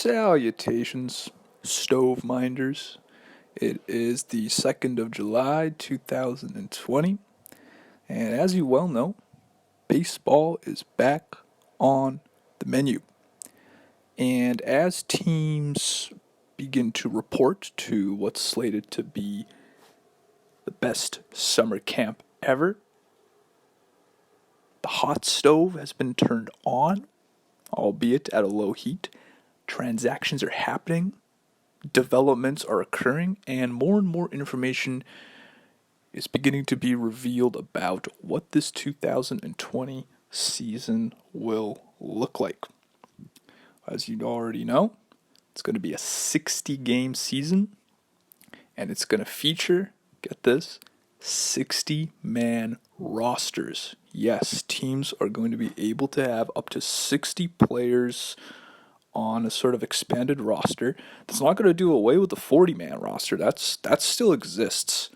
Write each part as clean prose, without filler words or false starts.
Salutations, Stoveminders. It is the 2nd of July, 2020, and as you well know, baseball is back on the menu. And as teams begin to report to what's slated to be the best summer camp ever, the hot stove has been turned on, albeit at a low heat. Transactions are happening, developments are occurring, and more information is beginning to be revealed about what this 2020 season will look like. As you already know, it's going to be a 60-game season, and it's going to feature, get this, 60-man rosters. Yes, teams are going to be able to have up to 60 players on a sort of expanded roster. That's not going to do away with the 40-man roster. That still exists,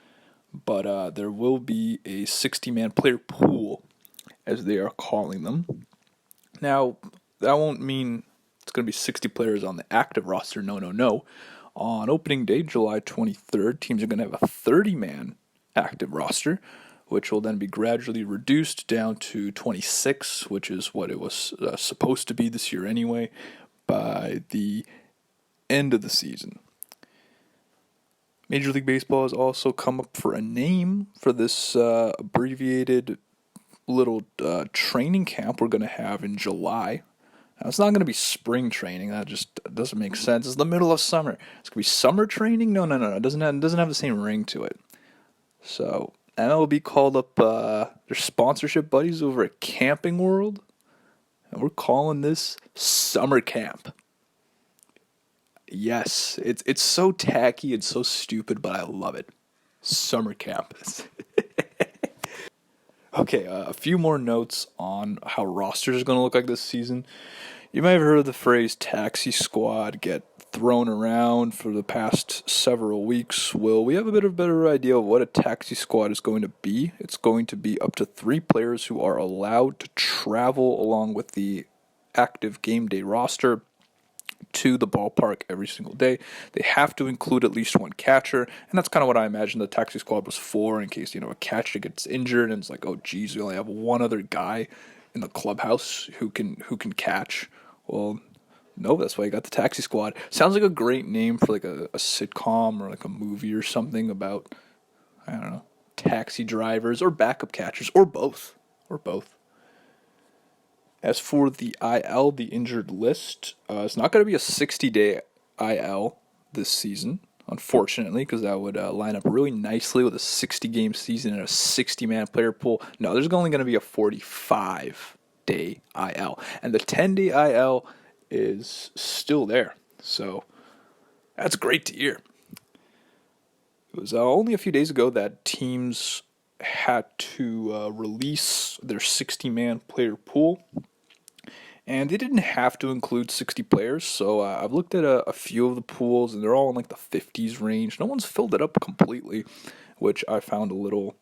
but there will be a 60-man player pool, as they are calling them. Now, that won't mean it's going to be 60 players on the active roster. No. On opening day, July 23rd, teams are going to have a 30-man active roster, which will then be gradually reduced down to 26, which is what it was supposed to be this year anyway, by the end of the season. Major League Baseball has also come up for a name for this abbreviated little training camp we're going to have in July. Now, it's not going to be spring training. That just doesn't make sense. It's the middle of summer. It's going to be summer training? No. It doesn't have the same ring to it. So MLB called up their sponsorship buddies over at Camping World, and we're calling this Summer Camp. Yes, it's so tacky and so stupid, but I love it. Summer Camp. Okay, a few more notes on how rosters are going to look like this season. You may have heard the phrase taxi squad get thrown around for the past several weeks. Well, we have a bit of a better idea of what a taxi squad is going to be. It's going to be up to 3 players who are allowed to travel along with the active game day roster to the ballpark every single day. They have to include at least one catcher, and that's kind of what I imagine the taxi squad was for, in case, a catcher gets injured and it's like, oh geez, we only have one other guy in the clubhouse who can catch. Well, no, that's why you got the taxi squad. Sounds like a great name for like a sitcom or like a movie or something about, I don't know, taxi drivers or backup catchers or both. As for the IL, the injured list, it's not going to be a 60-day IL this season, unfortunately, because that would line up really nicely with a 60-game season and a 60-man player pool. No, there's only going to be a 45-day IL, and the 10-day IL is still there, so that's great to hear. It was only a few days ago that teams had to release their 60-man player pool, and they didn't have to include 60 players, so I've looked at a few of the pools, and they're all in like the 50s range. No one's filled it up completely, which I found a little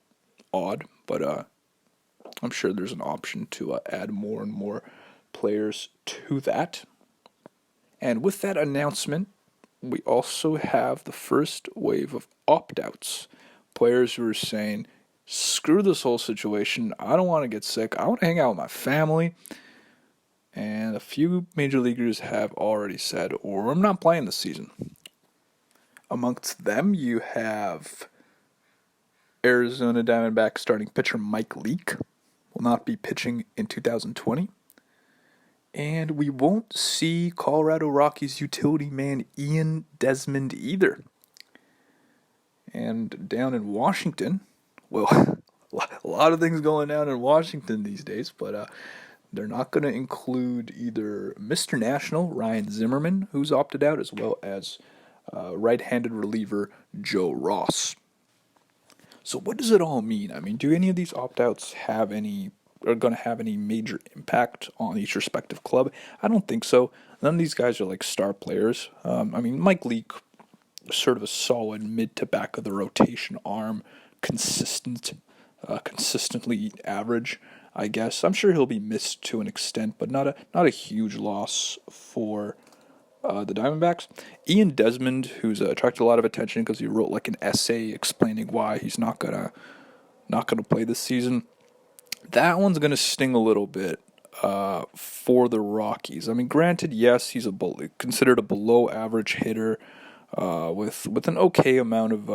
odd, but I'm sure there's an option to add more and more players to that. And with that announcement, we also have the first wave of opt-outs. Players who are saying, screw this whole situation, I don't want to get sick, I want to hang out with my family. And a few major leaguers have already said, or I'm not playing this season. Amongst them, you have Arizona Diamondbacks starting pitcher Mike Leake will not be pitching in 2020. And we won't see Colorado Rockies utility man Ian Desmond either. And down in Washington, well, a lot of things going down in Washington these days, but they're not going to include either Mr. National, Ryan Zimmerman, who's opted out, as well as right-handed reliever Joe Ross. So what does it all mean? I mean, do any of these opt-outs are going to have any major impact on each respective club? I don't think so. None of these guys are like star players. Mike Leake, sort of a solid mid to back of the rotation arm, consistently average, I guess. I'm sure he'll be missed to an extent, but not a huge loss for the Diamondbacks. Ian Desmond, who's attracted a lot of attention because he wrote like an essay explaining why he's not gonna play this season. That one's gonna sting a little bit for the Rockies. I mean, granted, yes, he's considered a below average hitter with an okay amount of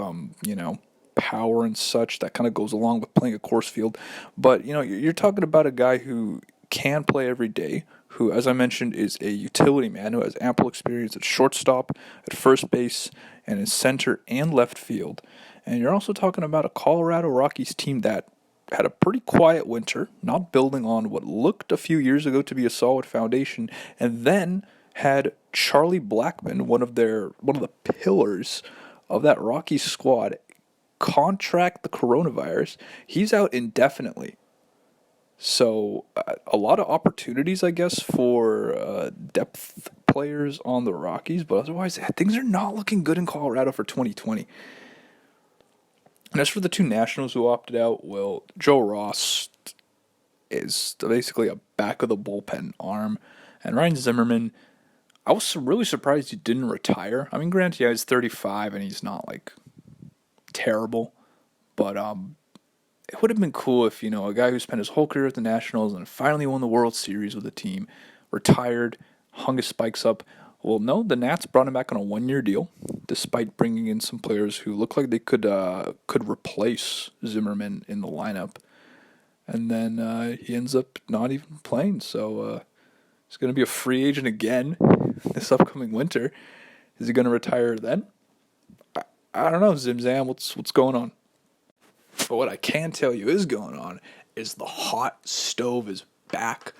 power and such that kind of goes along with playing a course field. But you're talking about a guy who can play every day, who, as I mentioned, is a utility man who has ample experience at shortstop, at first base, and in center and left field. And you're also talking about a Colorado Rockies team that had a pretty quiet winter, not building on what looked a few years ago to be a solid foundation, and then had Charlie Blackmon, one of the pillars of that Rockies squad, contract the coronavirus. He's out indefinitely. So a lot of opportunities, I guess, for depth players on the Rockies, but otherwise things are not looking good in Colorado for 2020. And as for the two Nationals who opted out, well, Joe Ross is basically a back of the bullpen arm, and Ryan Zimmerman, I was really surprised he didn't retire. I mean, granted, yeah, he's 35 and he's not like terrible, but it would have been cool if, a guy who spent his whole career at the Nationals and finally won the World Series with the team, retired, hung his spikes up. Well, no, the Nats brought him back on a 1-year deal, despite bringing in some players who looked like they could replace Zimmerman in the lineup. And then he ends up not even playing, so he's going to be a free agent again this upcoming winter. Is he going to retire then? I don't know, Zimzam, what's going on? But what I can tell you is going on is the hot stove is back.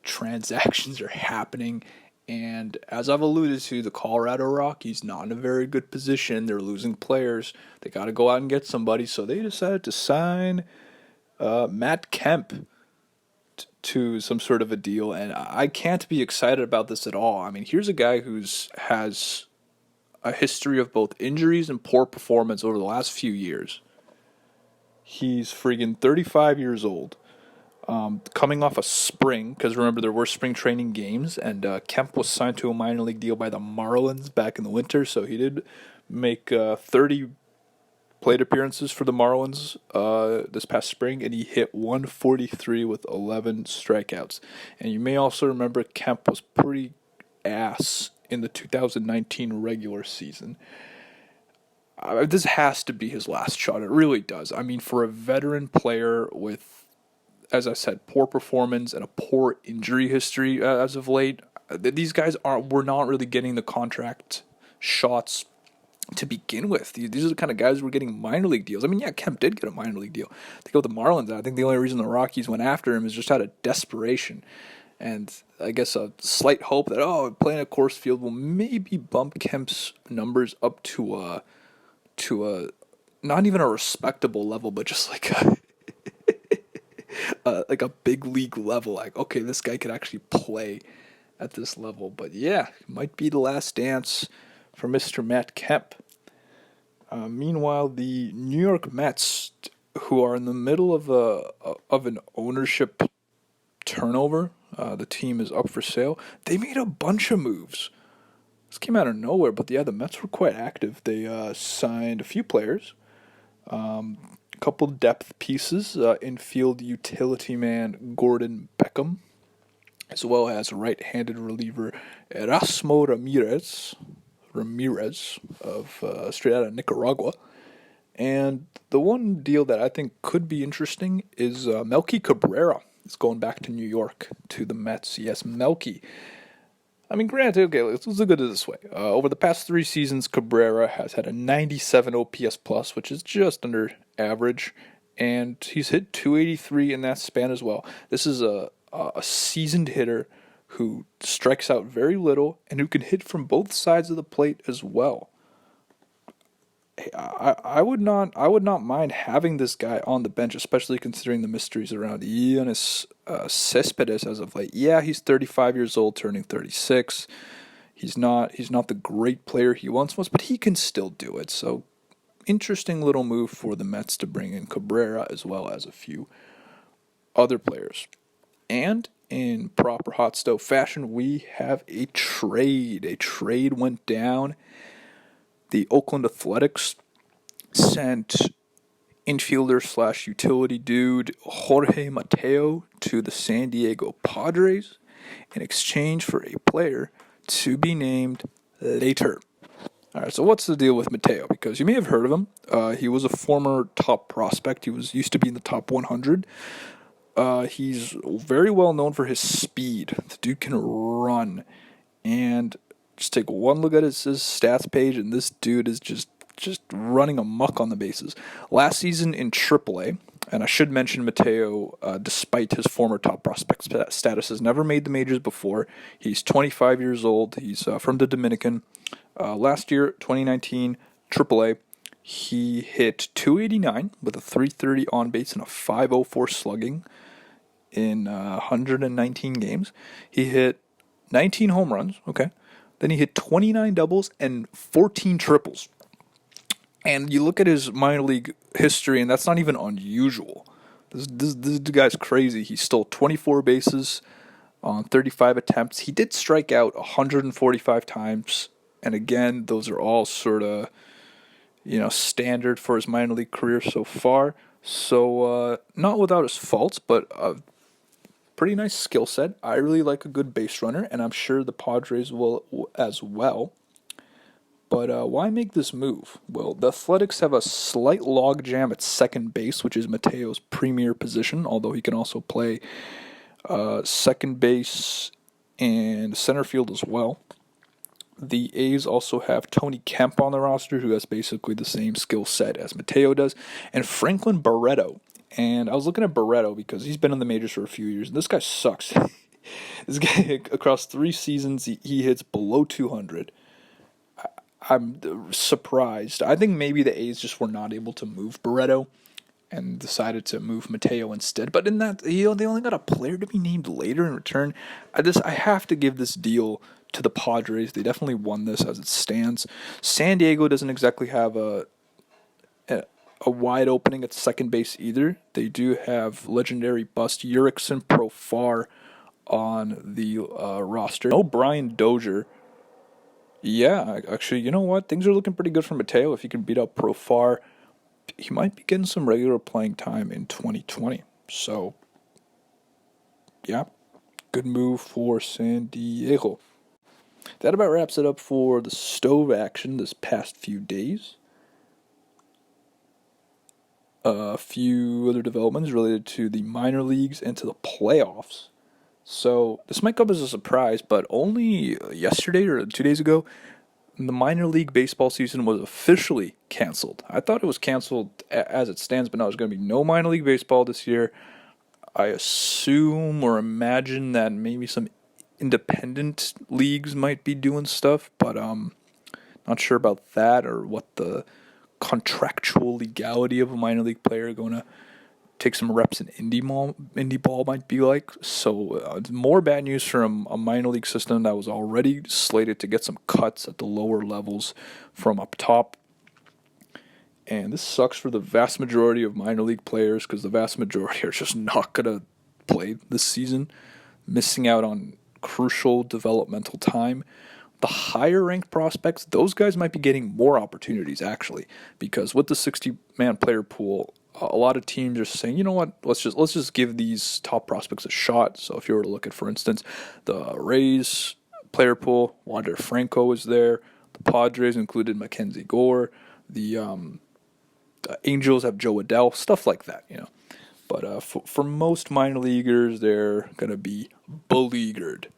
Transactions are happening. And as I've alluded to, the Colorado Rockies not in a very good position. They're losing players. They got to go out and get somebody. So they decided to sign Matt Kemp to some sort of a deal. And I can't be excited about this at all. I mean, here's a guy has a history of both injuries and poor performance over the last few years. He's friggin' 35 years old. Coming off a spring, because remember there were spring training games, and Kemp was signed to a minor league deal by the Marlins back in the winter, so he did make 30 plate appearances for the Marlins this past spring, and he hit 143 with 11 strikeouts. And you may also remember Kemp was pretty ass in the 2019 regular season. This has to be his last shot. It really does. I mean, for a veteran player with, as I said, poor performance and a poor injury history as of late, these guys were not really getting the contract shots to begin with. These are the kind of guys who were getting minor league deals. I mean, yeah, Kemp did get a minor league deal to go with the Marlins. I think the only reason the Rockies went after him is just out of desperation. And I guess a slight hope that, playing a course field will maybe bump Kemp's numbers up to a not even a respectable level, but just like like a big league level. Like, okay, this guy could actually play at this level. But yeah, it might be the last dance for Mr. Matt Kemp. Meanwhile, the New York Mets, who are in the middle of an ownership turnover, the team is up for sale. They made a bunch of moves. This came out of nowhere, but yeah, the Mets were quite active. They signed a few players, a couple depth pieces, infield utility man Gordon Beckham, as well as right-handed reliever Erasmo Ramirez of straight out of Nicaragua. And the one deal that I think could be interesting is Melky Cabrera is going back to New York to the Mets. Yes, Melky. I mean, granted, okay, let's look at it this way. Over the past 3 seasons, Cabrera has had a 97 OPS plus, which is just under average, and he's hit 283 in that span as well. This is a seasoned hitter who strikes out very little and who can hit from both sides of the plate as well. I would not mind having this guy on the bench, especially considering the mysteries around Yoenis Cespedes as of late. Yeah, he's 35 years old, turning 36. He's not the great player he once was, but he can still do it. So, interesting little move for the Mets to bring in Cabrera as well as a few other players. And in proper hot stove fashion, we have a trade. A trade went down. The Oakland Athletics sent infielder slash utility dude Jorge Mateo to the San Diego Padres in exchange for a player to be named later. All right, so what's the deal with Mateo? Because you may have heard of him. He was a former top prospect. He used to be in the top 100. He's very well known for his speed. The dude can run. And just take one look at his stats page, and this dude is just running amok on the bases. Last season in AAA, and I should mention Mateo, despite his former top prospect status, has never made the majors before. He's 25 years old. He's from the Dominican. Last year, 2019, AAA, he hit 289 with a 330 on base and a 504 slugging in 119 games. He hit 19 home runs, okay. Then he hit 29 doubles and 14 triples. And you look at his minor league history, and that's not even unusual. This guy's crazy. He stole 24 bases on 35 attempts. He did strike out 145 times. And again, those are all sort of, standard for his minor league career so far. So, not without his faults, but a pretty nice skill set. I really like a good base runner, and I'm sure the Padres will as well. But why make this move? Well, the Athletics have a slight logjam at second base, which is Mateo's premier position, although he can also play second base and center field as well. The A's also have Tony Kemp on the roster, who has basically the same skill set as Mateo does, and Franklin Barreto. And I was looking at Barreto because he's been in the majors for a few years, and this guy sucks. This guy, across 3 seasons, he hits below 200. I'm surprised. I think maybe the A's just were not able to move Barreto and decided to move Mateo instead. But in that, they only got a player to be named later in return. I have to give this deal to the Padres. They definitely won this as it stands. San Diego doesn't exactly have a wide opening at second base either. They do have legendary bust Jurickson Profar on the roster. No Brian Dozier. Yeah, actually, you know what? Things are looking pretty good for Mateo. If he can beat up Profar, he might be getting some regular playing time in 2020. So, yeah, good move for San Diego. That about wraps it up for the Stove action this past few days. A few other developments related to the minor leagues and to the playoffs. So this might come as a surprise, but only yesterday or 2 days ago, the minor league baseball season was officially canceled. I thought it was canceled as it stands, but no, there's going to be no minor league baseball this year. I assume or imagine that maybe some independent leagues might be doing stuff, but not sure about that or what the contractual legality of a minor league player going to take some reps in indie ball might be like. So more bad news from a minor league system that was already slated to get some cuts at the lower levels from up top. And this sucks for the vast majority of minor league players because the vast majority are just not going to play this season, missing out on crucial developmental time. The higher ranked prospects, those guys might be getting more opportunities actually, because with the 60-man player pool, a lot of teams are saying, you know what, let's just give these top prospects a shot. So if you were to look at, for instance, the Rays player pool, Wander Franco is there. The Padres included Mackenzie Gore. The Angels have Joe Adell, stuff like that, But for most minor leaguers, they're going to be beleaguered.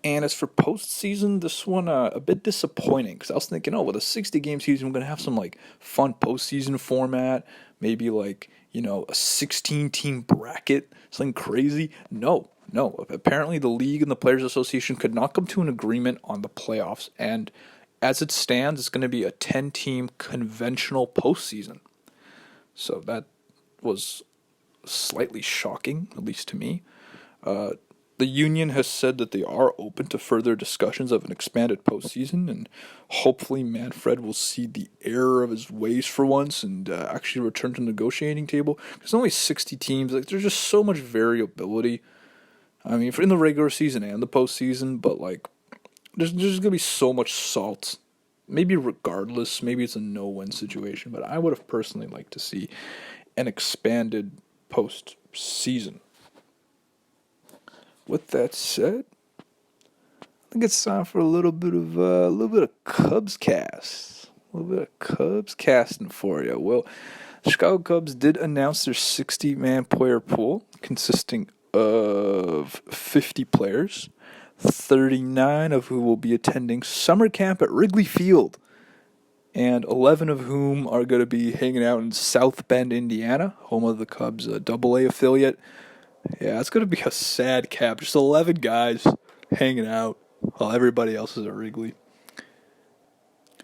And as for postseason, this one a bit disappointing because I was thinking, with a 60-game season, we're going to have some fun postseason format, maybe a 16-team bracket, something crazy. No. Apparently, the league and the Players Association could not come to an agreement on the playoffs, and as it stands, it's going to be a 10-team conventional postseason. So that was slightly shocking, at least to me. The union has said that they are open to further discussions of an expanded postseason, and hopefully Manfred will see the error of his ways for once and actually return to the negotiating table. There's only 60 teams. Like, there's just so much variability. I mean, in the regular season and the postseason, but like, there's gonna be so much salt. Maybe regardless, maybe it's a no-win situation, but I would have personally liked to see an expanded postseason. With that said, I think it's time for a little bit of Cubscast. A little bit of Cubs casting for you. Well, the Chicago Cubs did announce their 60-man player pool, consisting of 50 players, 39 of who will be attending summer camp at Wrigley Field, and 11 of whom are going to be hanging out in South Bend, Indiana, home of the Cubs' AA affiliate. Yeah, it's going to be a sad cap. Just 11 guys hanging out while everybody else is at Wrigley.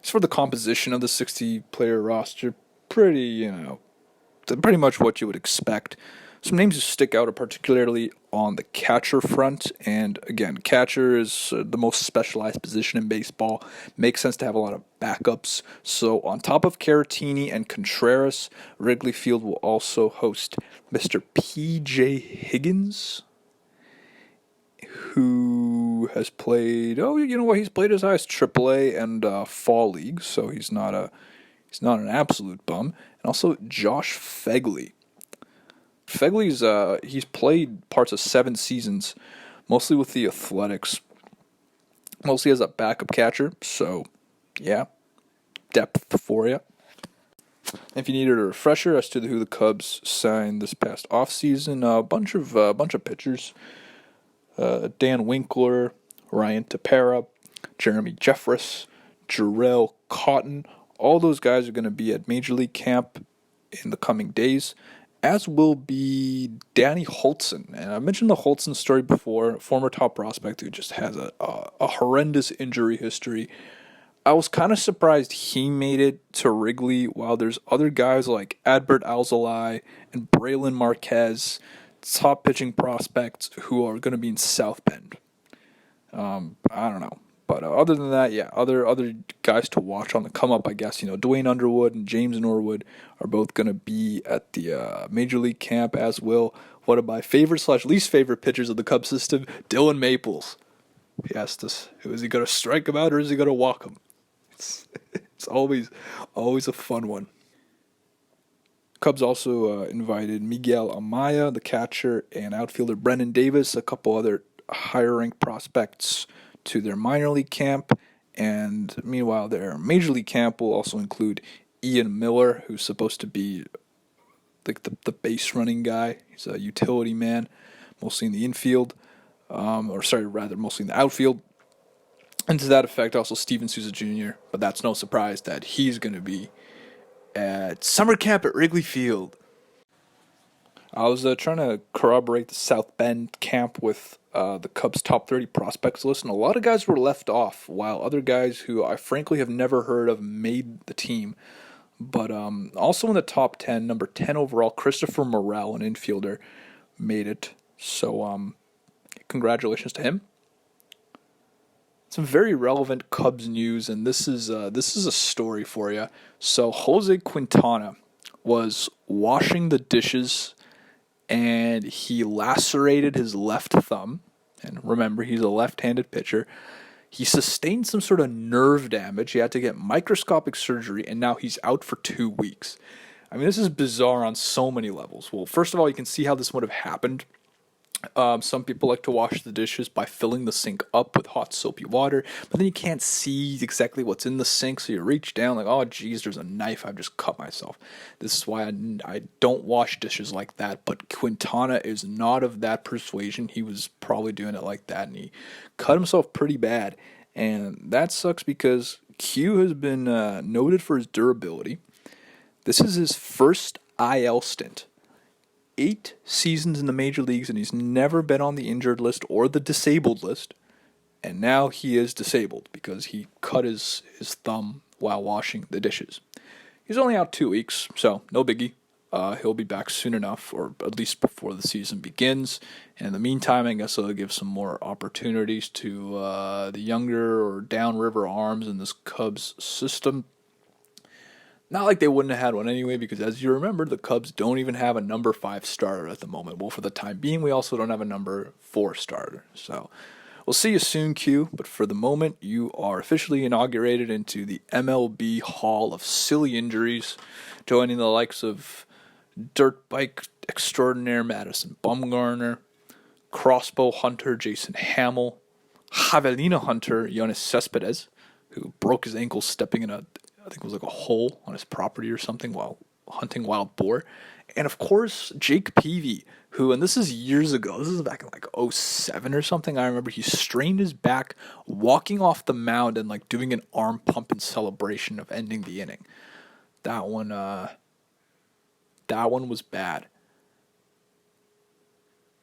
As for the composition of the 60-player roster, pretty much what you would expect. Some names that stick out are particularly on the catcher front, and again, catcher is the most specialized position in baseball. Makes sense to have a lot of backups. So on top of Caratini and Contreras, Wrigley Field will also host Mr. P.J. Higgins, who has played. Oh, you know what? He's played as high as AAA and Fall League, so he's not an absolute bum. And also Josh Phegley. He's played parts of 7 seasons, mostly with the Athletics, mostly as a backup catcher. So, yeah, depth for you. If you needed a refresher as to who the Cubs signed this past offseason, a bunch of pitchers: Dan Winkler, Ryan Tepera, Jeremy Jeffress, Jarrell Cotton. All those guys are going to be at Major League Camp in the coming days, as will be Danny Holtzen. And I mentioned the Holtzen story before, former top prospect who just has a horrendous injury history. I was kind of surprised he made it to Wrigley, while there's other guys like Adbert Alzolay and Braylon Marquez, top pitching prospects who are going to be in South Bend. I don't know. But other than that, yeah, other guys to watch on the come up, I guess. Dwayne Underwood and James Norwood are both going to be at the Major League Camp, as will one of my favorite/least favorite pitchers of the Cubs system, Dylan Maples. He asked us, is he going to strike him out or is he going to walk him? It's always a fun one. Cubs also invited Miguel Amaya, the catcher, and outfielder Brennan Davis, a couple other higher-ranked prospects, to their minor league camp. And meanwhile, their major league camp will also include Ian Miller, who's supposed to be like the base running guy. He's a utility man, mostly in the infield, mostly in the outfield. And to that effect, also Steven Souza Jr., but that's no surprise that he's going to be at summer camp at Wrigley Field. I was trying to corroborate the South Bend camp with the Cubs' top 30 prospects list, and a lot of guys were left off, while other guys who I frankly have never heard of made the team. But also in the top 10, number 10 overall, Christopher Morel, an infielder, made it. So congratulations to him. Some very relevant Cubs news, and this is a story for you. So Jose Quintana was washing the dishes, and he lacerated his left thumb. And remember, he's a left-handed pitcher. He sustained some sort of nerve damage. He had to get microscopic surgery, and now he's out for 2 weeks. I mean, this is bizarre on so many levels. Well, first of all, you can see how this would have happened. Some people like to wash the dishes by filling the sink up with hot soapy water, but then you can't see exactly what's in the sink, so you reach down like, oh geez, there's a knife, I've just cut myself. This is why I don't wash dishes like that, but Quintana is not of that persuasion. He was probably doing it like that, and he cut himself pretty bad, and that sucks because Q has been noted for his durability. This is his first IL stint. 8 seasons in the major leagues, and he's never been on the injured list or the disabled list. And now he is disabled because he cut his thumb while washing the dishes. He's only out 2 weeks, so no biggie. he'll be back soon enough, or at least before the season begins. And in the meantime, I guess it'll give some more opportunities to the younger or downriver arms in this Cubs system. Not like they wouldn't have had one anyway, because as you remember, the Cubs don't even have a number 5 starter at the moment. Well, for the time being, we also don't have a number 4 starter. So we'll see you soon, Q. But for the moment, you are officially inaugurated into the MLB Hall of Silly Injuries, joining the likes of dirt bike extraordinaire Madison Bumgarner, crossbow hunter Jason Hamill, javelina hunter Yoenis Cespedes, who broke his ankle stepping in I think it was like a hole on his property or something while hunting wild boar. And of course, Jake Peavy, who, and this is years ago, this is back in like '07 or something. I remember he strained his back walking off the mound and like doing an arm pump in celebration of ending the inning. That one was bad.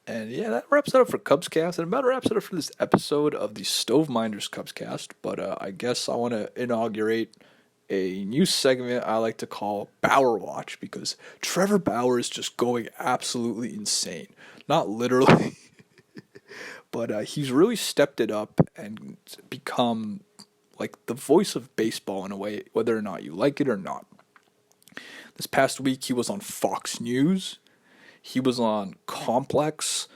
And yeah, that wraps it up for Cubscast, and about wraps it up for this episode of the Stoveminders Cubscast. But I guess I want to inaugurate a new segment I like to call Bauer Watch, because Trevor Bauer is just going absolutely insane. Not literally, but he's really stepped it up and become like the voice of baseball in a way, whether or not you like it or not. This past week, he was on Fox News. He was on Complex,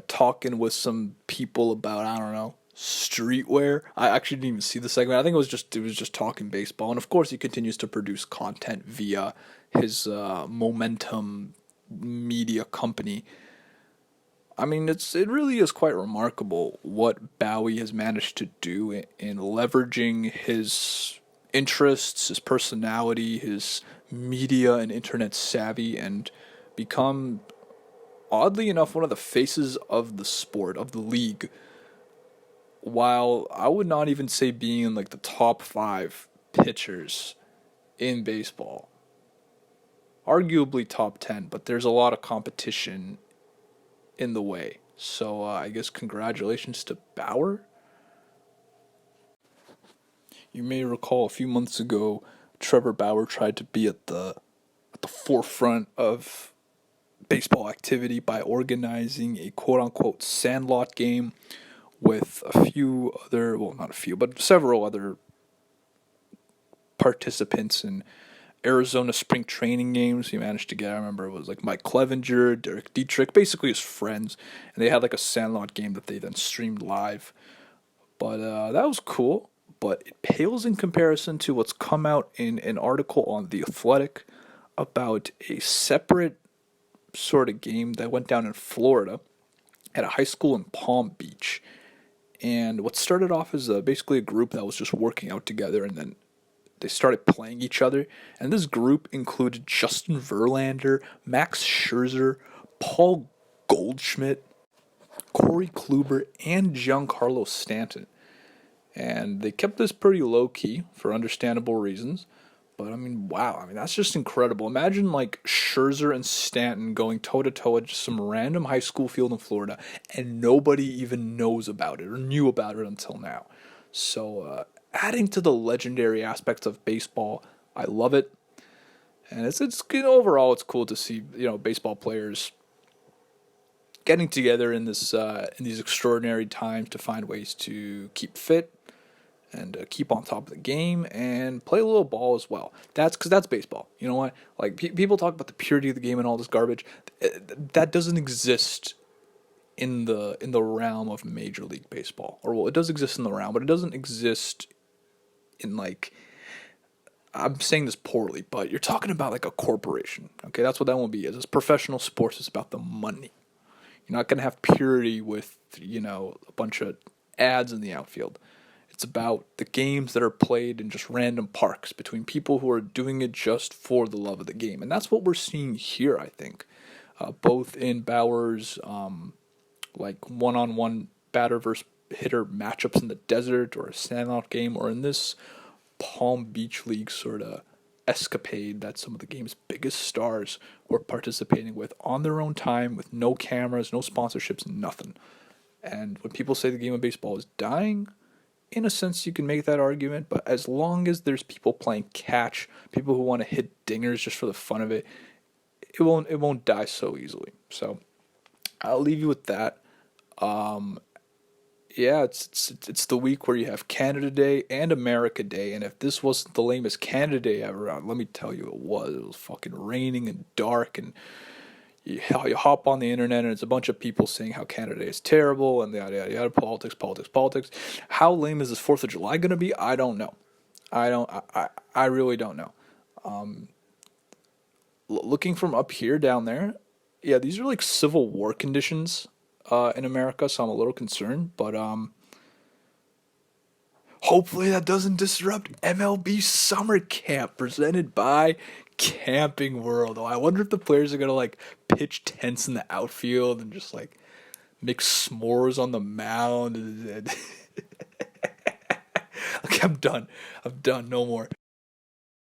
talking with some people about, I don't know, streetwear. I actually didn't even see the segment. I think it was just talking baseball, and of course he continues to produce content via his Momentum media company. I mean, it really is quite remarkable what Bowie has managed to do in leveraging his interests, his personality, his media and internet savvy, and become, oddly enough, one of the faces of the sport, of the league, while I would not even say being in like the top 5 pitchers in baseball. Arguably top 10, but there's a lot of competition in the way. So I guess congratulations to Bauer. You may recall a few months ago, Trevor Bauer tried to be at the forefront of baseball activity by organizing a quote-unquote sandlot game with a few other, well, not a few, but several other participants in Arizona spring training games. He managed to get, I remember it was like Mike Clevenger, Derek Dietrich, basically his friends, and they had like a sandlot game that they then streamed live. But that was cool, but it pales in comparison to what's come out in an article on The Athletic about a separate sort of game that went down in Florida at a high school in Palm Beach. And what started off as basically a group that was just working out together, and then they started playing each other. And this group included Justin Verlander, Max Scherzer, Paul Goldschmidt, Corey Kluber, and Giancarlo Stanton. And they kept this pretty low-key for understandable reasons. But, I mean, wow. I mean, that's just incredible. Imagine, like, Scherzer and Stanton going toe-to-toe at just some random high school field in Florida, and nobody even knows about it or knew about it until now. So, adding to the legendary aspects of baseball, I love it. And it's overall, it's cool to see, baseball players getting together in these extraordinary times to find ways to keep fit and keep on top of the game and play a little ball as well. That's because that's baseball. You know what? Like people talk about the purity of the game and all this garbage. That doesn't exist in the realm of Major League Baseball. Or well, it does exist in the realm, but it doesn't exist in like. I'm saying this poorly, but you're talking about like a corporation. Okay, that's what that won't be. It's professional sports. It's about the money. You're not gonna have purity with a bunch of ads in the outfield. It's about the games that are played in just random parks between people who are doing it just for the love of the game. And that's what we're seeing here, I think. Both in Bauer's like one-on-one batter versus hitter matchups in the desert or a standout game, or in this Palm Beach League sort of escapade that some of the game's biggest stars were participating with on their own time, with no cameras, no sponsorships, nothing. And when people say the game of baseball is dying, in a sense, you can make that argument, but as long as there's people playing catch, people who want to hit dingers just for the fun of it, it won't die so easily. So I'll leave you with that. Yeah, it's the week where you have Canada Day and America Day, and if this wasn't the lamest Canada Day ever, let me tell you, it was. It was fucking raining and dark, and you hop on the internet, and it's a bunch of people saying how Canada Day is terrible and yada yada yada, politics, politics, politics. How lame is this Fourth of July gonna be? I don't know. I don't. I really don't know. Looking from up here down there, yeah, these are like Civil War conditions in America, so I'm a little concerned. But hopefully that doesn't disrupt MLB Summer Camp presented by Camping World. Oh, I wonder if the players are gonna like pitch tents in the outfield and just like mix s'mores on the mound. Okay, I'm done. I'm done. No more.